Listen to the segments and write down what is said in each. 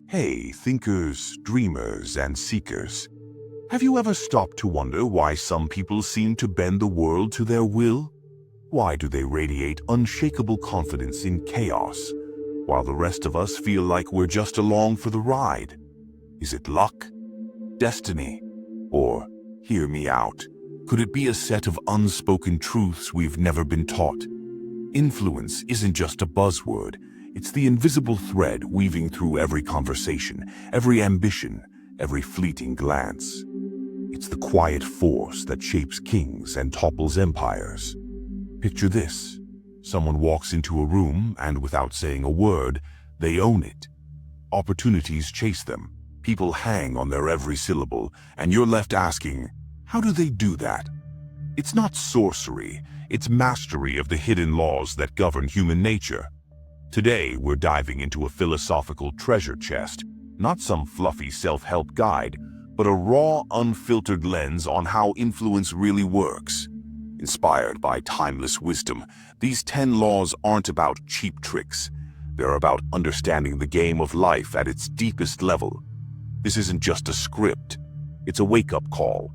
Hey, thinkers, dreamers, and seekers. Have you ever stopped to wonder why some people seem to bend the world to their will? Why do they radiate unshakable confidence in chaos, while the rest of us feel like we're just along for the ride? Is it luck? Destiny? Or, hear me out, could it be a set of unspoken truths we've never been taught? Influence isn't just a buzzword. It's the invisible thread weaving through every conversation, every ambition, every fleeting glance. It's the quiet force that shapes kings and topples empires. Picture this. Someone walks into a room and without saying a word, they own it. Opportunities chase them. People hang on their every syllable, and you're left asking, how do they do that? It's not sorcery, it's mastery of the hidden laws that govern human nature. Today, we're diving into a philosophical treasure chest, not some fluffy self-help guide, but a raw, unfiltered lens on how influence really works. Inspired by timeless wisdom, these 10 laws aren't about cheap tricks. They're about understanding the game of life at its deepest level. This isn't just a script, it's a wake-up call.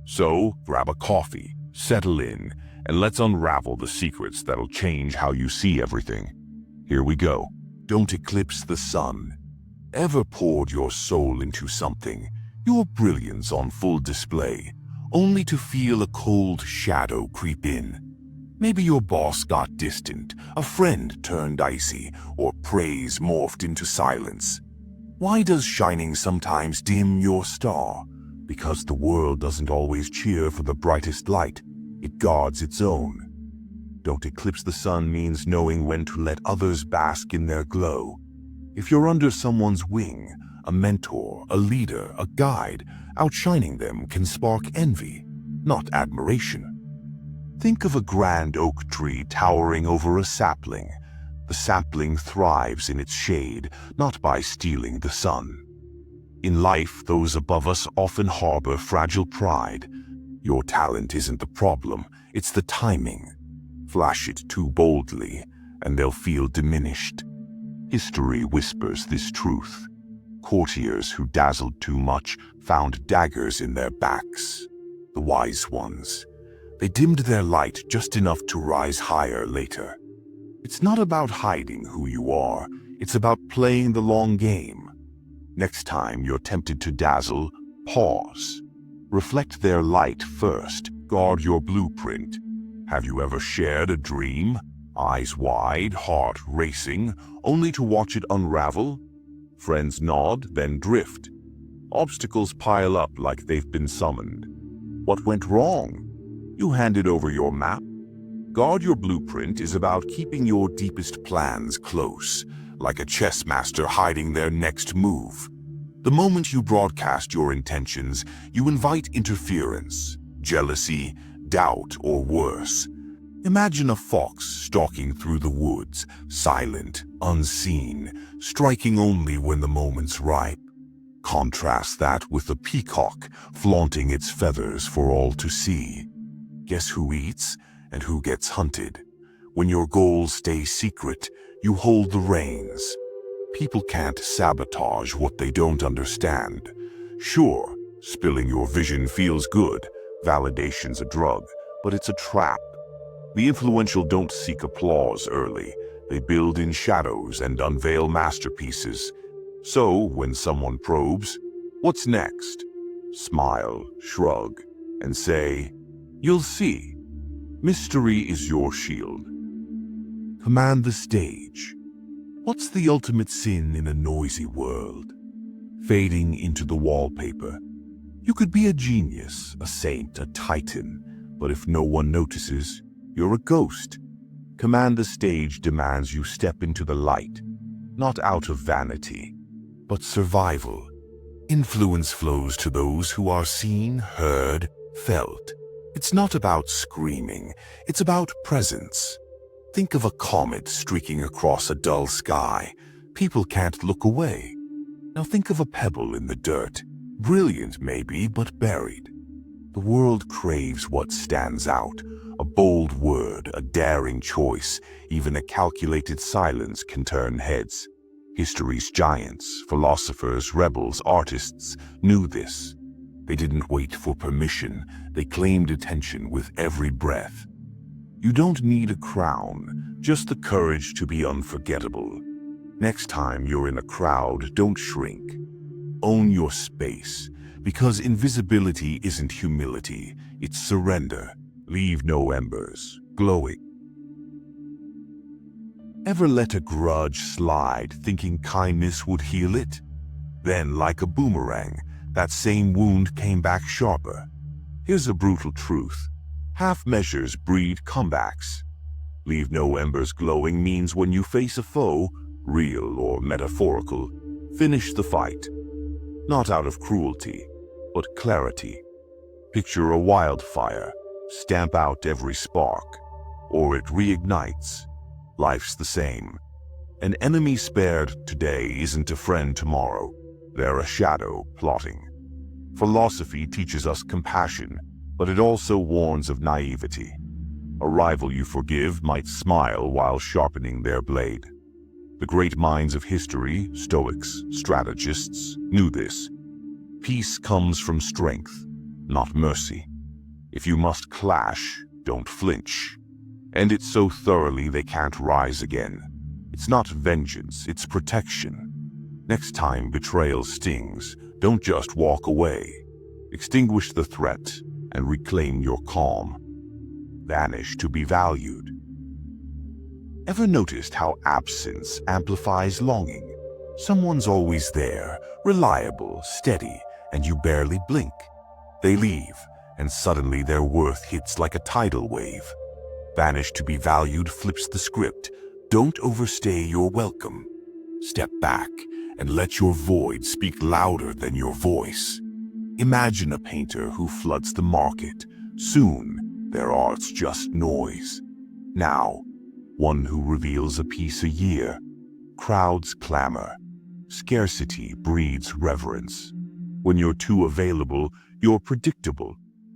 So, grab a coffee, settle in, and let's unravel the secrets that'll change how you see everything. Here we go. Don't eclipse the sun. Ever poured your soul into something, your brilliance on full display, only to feel a cold shadow creep in? Maybe your boss got distant, a friend turned icy, or praise morphed into silence. Why does shining sometimes dim your star? Because the world doesn't always cheer for the brightest light. It guards its own. Don't eclipse the sun means knowing when to let others bask in their glow. If you're under someone's wing, a mentor, a leader, a guide, outshining them can spark envy, not admiration. Think of a grand oak tree towering over a sapling. The sapling thrives in its shade, not by stealing the sun. In life, those above us often harbor fragile pride. Your talent isn't the problem, it's the timing. Flash it too boldly, and they'll feel diminished. History whispers this truth. Courtiers who dazzled too much found daggers in their backs. The wise ones. They dimmed their light just enough to rise higher later. It's not about hiding who you are, it's about playing the long game. Next time you're tempted to dazzle, pause. Reflect their light first. Guard your blueprint. Have you ever shared a dream? Eyes wide, heart racing, only to watch it unravel? Friends nod, then drift. Obstacles pile up like they've been summoned. What went wrong? You handed over your map. Guard your blueprint is about keeping your deepest plans close, like a chess master hiding their next move. The moment you broadcast your intentions, you invite interference, jealousy, doubt, or worse. Imagine a fox stalking through the woods, silent, unseen, striking only when the moment's ripe. Contrast that with a peacock flaunting its feathers for all to see. Guess who eats and who gets hunted? When your goals stay secret, you hold the reins. People can't sabotage what they don't understand. Sure, spilling your vision feels good, validation's a drug, but it's a trap. The influential don't seek applause early. They build in shadows and unveil masterpieces. So, when someone probes, what's next? Smile, shrug, and say, you'll see. Mystery is your shield. Command the stage. What's the ultimate sin in a noisy world? Fading into the wallpaper. You could be a genius, a saint, a titan, but if no one notices, you're a ghost. Command the stage demands you step into the light, not out of vanity, but survival. Influence flows to those who are seen, heard, felt. It's not about screaming, it's about presence. Think of a comet streaking across a dull sky. People can't look away. Now think of a pebble in the dirt. Brilliant maybe, but buried. The world craves what stands out. A bold word, a daring choice, even a calculated silence can turn heads. History's giants, philosophers, rebels, artists knew this. They didn't wait for permission, they claimed attention with every breath. You don't need a crown, just the courage to be unforgettable. Next time you're in a crowd, don't shrink. Own your space, because invisibility isn't humility, it's surrender. Leave no embers, glowing. Ever let a grudge slide, thinking kindness would heal it? Then, like a boomerang, that same wound came back sharper. Here's a brutal truth. Half measures breed comebacks. Leave no embers glowing means when you face a foe, real or metaphorical, finish the fight. Not out of cruelty, but clarity. Picture a wildfire, stamp out every spark, or it reignites. Life's the same. An enemy spared today isn't a friend tomorrow. They're a shadow plotting. Philosophy teaches us compassion, but it also warns of naivety. A rival you forgive might smile while sharpening their blade. The great minds of history, Stoics, strategists, knew this. Peace comes from strength, not mercy. If you must clash, don't flinch. End it so thoroughly they can't rise again. It's not vengeance, it's protection. Next time betrayal stings, don't just walk away. Extinguish the threat and reclaim your calm. Vanish to be valued. Ever noticed how absence amplifies longing? Someone's always there, reliable, steady, and you barely blink. They leave, and suddenly their worth hits like a tidal wave. Vanish to be valued flips the script. Don't overstay your welcome. Step back and let your void speak louder than your voice. Imagine a painter who floods the market. Soon, their art's just noise. Now, one who reveals a piece a year. Crowds clamor. Scarcity breeds reverence. When you're too available, you're predictable,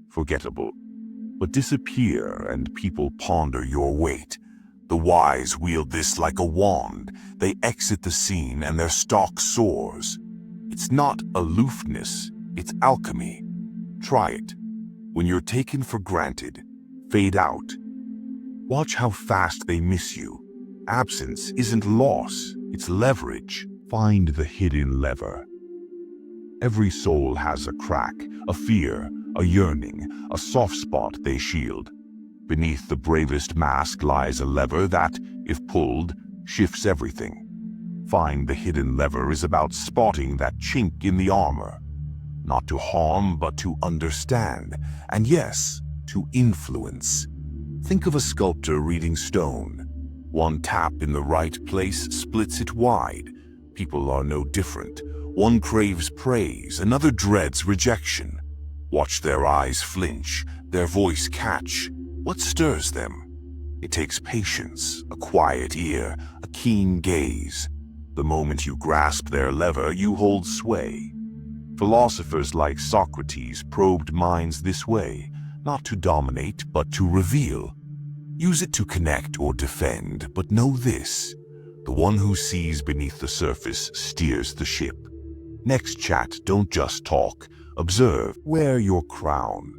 forgettable. But disappear and people ponder your weight. The wise wield this like a wand. They exit the scene and their stock soars. It's not aloofness, it's alchemy. Try it. When you're taken for granted, fade out. Watch how fast they miss you. Absence isn't loss, it's leverage. Find the hidden lever. Every soul has a crack, a fear, a yearning, a soft spot they shield. Beneath the bravest mask lies a lever that, if pulled, shifts everything. Find the hidden lever is about spotting that chink in the armor. Not to harm, but to understand. And yes, to influence. Think of a sculptor reading stone. One tap in the right place splits it wide. People are no different. One craves praise, another dreads rejection. Watch their eyes flinch, their voice catch. What stirs them? It takes patience, a quiet ear, a keen gaze. The moment you grasp their lever, you hold sway. Philosophers like Socrates probed minds this way, not to dominate, but to reveal. Use it to connect or defend, but know this: the one who sees beneath the surface steers the ship. Next chat, don't just talk. Observe, wear your crown.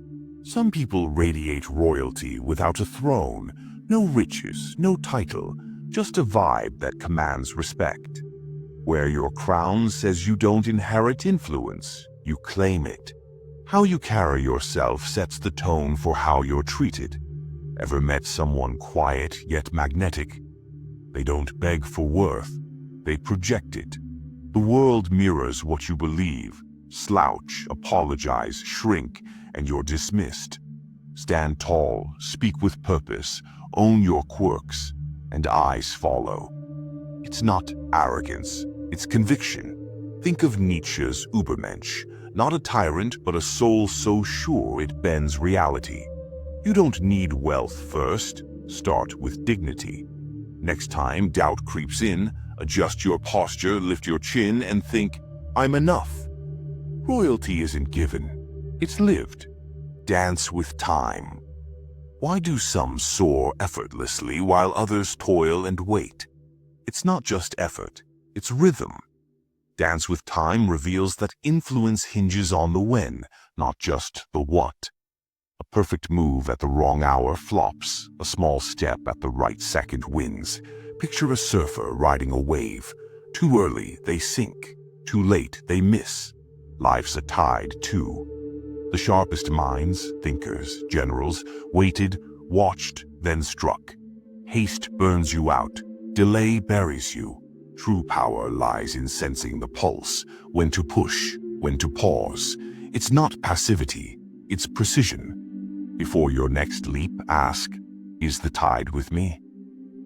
Some people radiate royalty without a throne. No riches, no title, just a vibe that commands respect. Wear your crown says you don't inherit influence, you claim it. How you carry yourself sets the tone for how you're treated. Ever met someone quiet yet magnetic? They don't beg for worth, they project it. The world mirrors what you believe. Slouch, apologize, shrink, and you're dismissed. Stand tall, speak with purpose, own your quirks, and eyes follow. It's not arrogance, it's conviction. Think of Nietzsche's Übermensch, not a tyrant, but a soul so sure it bends reality. You don't need wealth first, start with dignity. Next time doubt creeps in, adjust your posture, lift your chin, and think, I'm enough. Royalty isn't given, it's lived. Dance with time. Why do some soar effortlessly while others toil and wait? It's not just effort, It's rhythm. Dance with Time reveals that influence hinges on the when, not just the what. A perfect move at the wrong hour flops. A small step at the right second wins. Picture a surfer riding a wave. Too early, they sink. Too late, they miss. Life's a tide, too. The sharpest minds, thinkers, generals, waited, watched, then struck. Haste burns you out. Delay buries you. True power lies in sensing the pulse, when to push, when to pause. It's not passivity, it's precision. Before your next leap, ask, is the tide with me?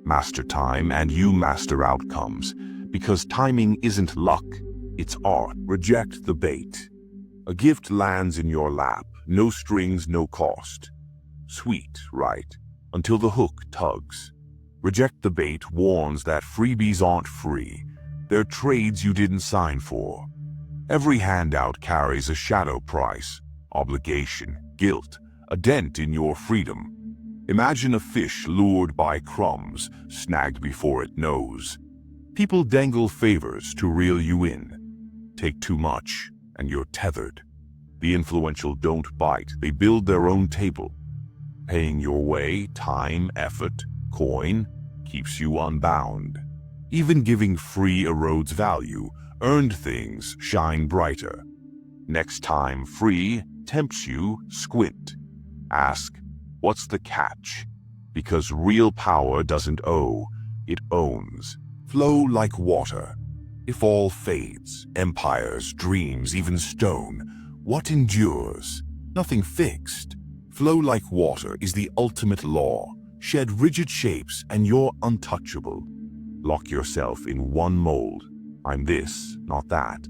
Master time and you master outcomes, because timing isn't luck, it's art. Reject the bait. A gift lands in your lap, no strings, no cost. Sweet, right, until the hook tugs. Reject the bait warns that freebies aren't free. They're trades you didn't sign for. Every handout carries a shadow price, obligation, guilt, a dent in your freedom. Imagine a fish lured by crumbs, snagged before it knows. People dangle favors to reel you in. Take too much, and you're tethered. The influential don't bite, they build their own table. Paying your way, time, effort, coin, keeps you unbound. Even giving free erodes value, earned things shine brighter. Next time free tempts you, squint. Ask, what's the catch? Because real power doesn't owe, it owns. Flow like water. If all fades, empires, dreams, even stone, what endures? Nothing fixed. Flow like water is the ultimate law. Shed rigid shapes and you're untouchable. Lock yourself in one mold. I'm this, not that.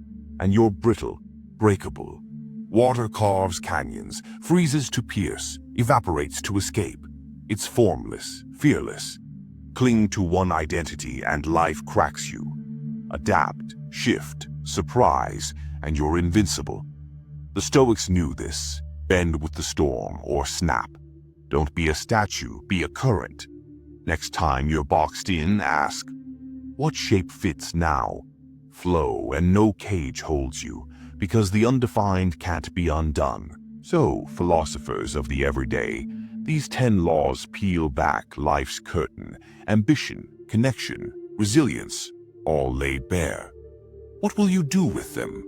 And you're brittle, breakable. Water carves canyons, freezes to pierce, evaporates to escape. It's formless, fearless. Cling to one identity and life cracks you. Adapt, shift, surprise, and you're invincible. The Stoics knew this. Bend with the storm or snap. Don't be a statue, be a current. Next time you're boxed in, ask, what shape fits now? Flow and no cage holds you, because the undefined can't be undone. So, philosophers of the everyday, these 10 laws peel back life's curtain. Ambition, connection, resilience, all laid bare. What will you do with them?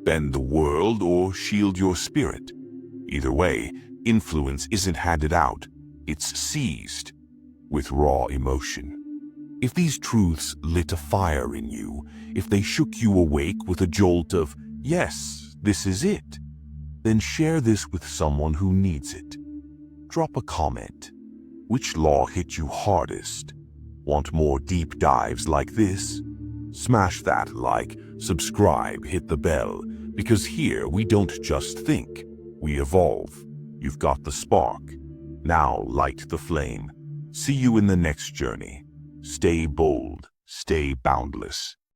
Bend the world or shield your spirit? Either way, influence isn't handed out, it's seized with raw emotion. If these truths lit a fire in you, if they shook you awake with a jolt of, yes, this is it, then share this with someone who needs it. Drop a comment. Which law hit you hardest? Want more deep dives like this? Smash that like, subscribe, hit the bell, because here we don't just think, we evolve. You've got the spark. Now light the flame. See you in the next journey. Stay bold, stay boundless.